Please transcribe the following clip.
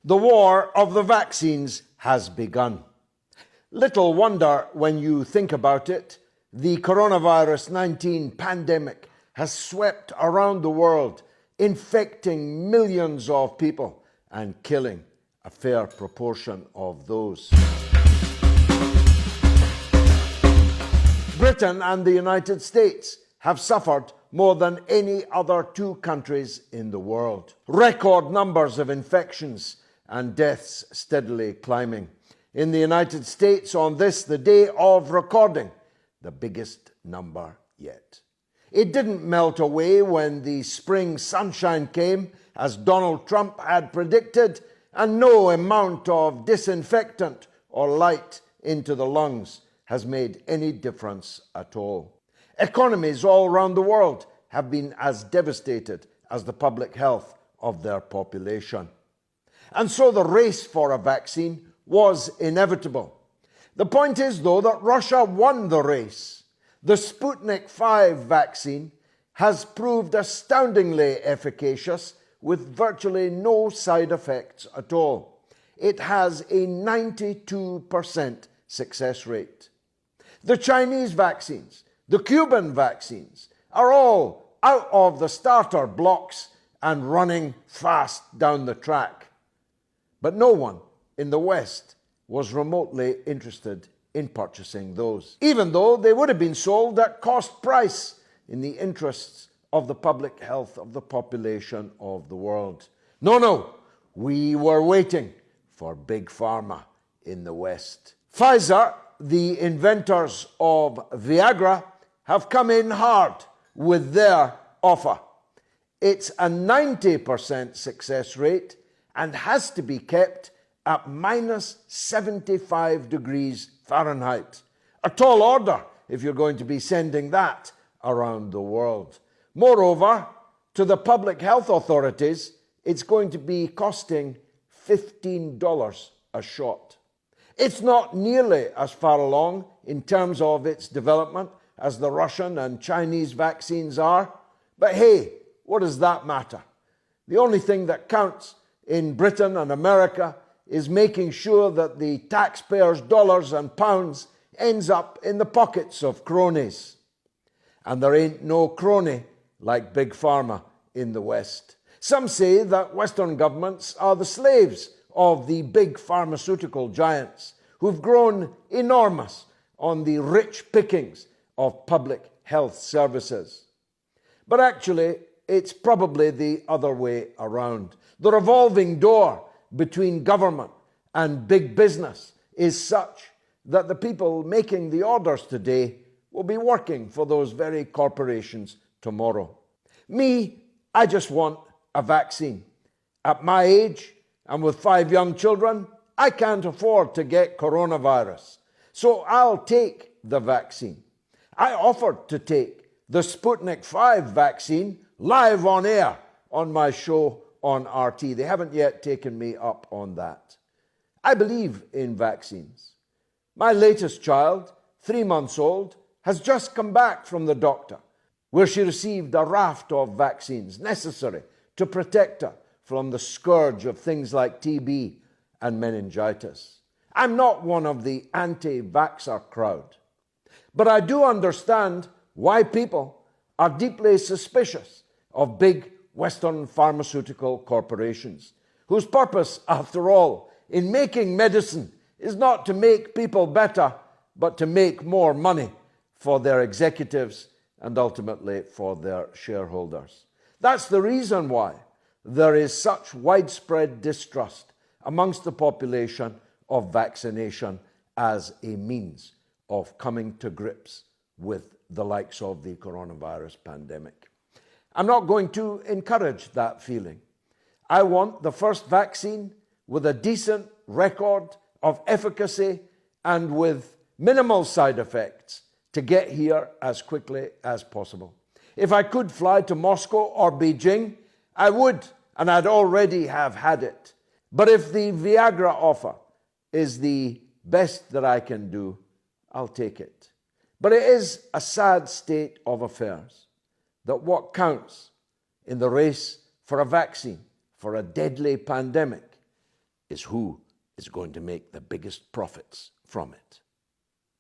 The war of the vaccines has begun. Little wonder when you think about it, the coronavirus 19 pandemic has swept around the world, infecting millions of people and killing a fair proportion of those. Britain and the United States have suffered more than any other two countries in the world. Record numbers of infections and deaths steadily climbing. In the United States, on this, the day of recording, the biggest number yet. It didn't melt away when the spring sunshine came, as Donald Trump had predicted, and no amount of disinfectant or light into the lungs has made any difference at all. Economies all around the world have been as devastated as the public health of their population. And so the race for a vaccine was inevitable. The point is, though, that Russia won the race. The Sputnik V vaccine has proved astoundingly efficacious with virtually no side effects at all. It has a 92% success rate. The Chinese vaccines, the Cuban vaccines are all out of the starter blocks and running fast down the track. But no one in the West was remotely interested in purchasing those, even though they would have been sold at cost price in the interests of the public health of the population of the world. No, we were waiting for Big Pharma in the West. Pfizer, the inventors of Viagra, have come in hard with their offer. It's a 90% success rate and has to be kept at -75 degrees Fahrenheit. A tall order if you're going to be sending that around the world. Moreover, to the public health authorities, it's going to be costing $15 a shot. It's not nearly as far along in terms of its development as the Russian and Chinese vaccines are, but hey, what does that matter? The only thing that counts in Britain and America is making sure that the taxpayers' dollars and pounds ends up in the pockets of cronies. And there ain't no crony like Big Pharma in the West. Some say that Western governments are the slaves of the big pharmaceutical giants who've grown enormous on the rich pickings of public health services. But actually, it's probably the other way around. The revolving door between government and big business is such that the people making the orders today will be working for those very corporations tomorrow. Me, I just want a vaccine. At my age, and with 5 young children, I can't afford to get coronavirus. So I'll take the vaccine. I offered to take the Sputnik V vaccine live on air on my show on RT. They haven't yet taken me up on that. I believe in vaccines. My latest child, 3 months old, has just come back from the doctor, where she received a raft of vaccines necessary to protect her from the scourge of things like TB and meningitis. I'm not one of the anti-vaxxer crowd, but I do understand why people are deeply suspicious of big Western pharmaceutical corporations, whose purpose, after all, in making medicine is not to make people better, but to make more money for their executives and ultimately for their shareholders. That's the reason why there is such widespread distrust amongst the population of vaccination as a means of coming to grips with the likes of the coronavirus pandemic. I'm not going to encourage that feeling. I want the first vaccine with a decent record of efficacy and with minimal side effects to get here as quickly as possible. If I could fly to Moscow or Beijing, I would, and I'd already have had it. But if the Viagra offer is the best that I can do, I'll take it. But it is a sad state of affairs that what counts in the race for a vaccine for a deadly pandemic is who is going to make the biggest profits from it.